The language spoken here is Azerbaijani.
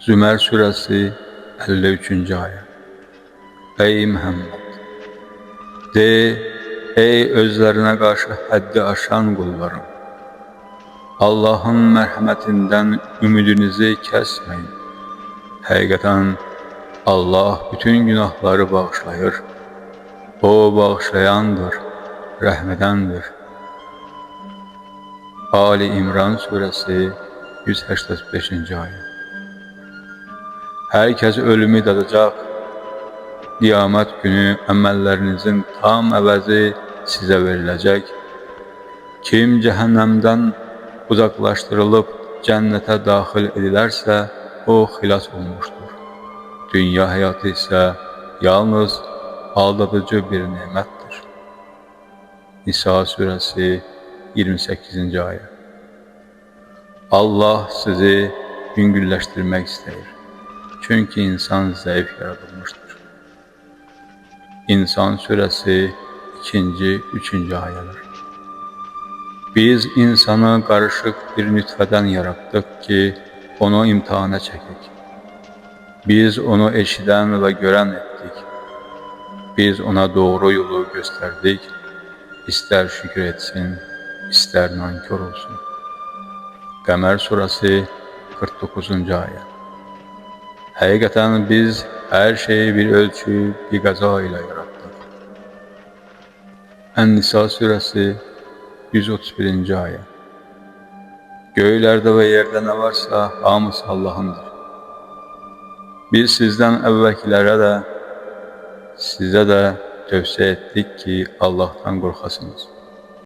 Zümer suresi 53. ayet. Ey Muhammed! De, ey özlerine karşı haddi aşan kullarım! Allah'ın merhametinden ümidinizi kesmeyin. Hakikaten Allah bütün günahları bağışlayır. O bağışlayandır, rahmedendir. Ali İmran suresi 185. ayet. Herkes ölümü dadacak. Kıyamet günü əməllərinizin tam əvəzi sizə veriləcək. Kim cəhənnəmdən uzaqlaşdırılıb cənnətə daxil edilərsə, o xilas olmuşdur. Dünya həyatı isə yalnız aldadıcı bir nemətdir. Nisa suresi 28. ayet. Allah sizi yüngülləşdirmək istəyir. Çünkü insan zayıf yaratılmıştır. İnsan suresi 2. 3. ayələr. Biz insanı karışık bir nütfədən yarattık ki, onu imtihana çəkik. Biz onu eşidən və görən etdik. Biz ona doğru yolu gösterdik. İster şükür etsin, ister nankör olsun. Qəmər suresi 49. ayet. Hakikaten biz her şeyi bir ölçü, bir gaza ile yarattık. En-Nisa suresi 131. ayet. Göylerde ve yerde ne varsa hamısı Allah'ındır. Biz sizden evvelkilere de size de tövsiye ettik ki Allah'tan korkasınız.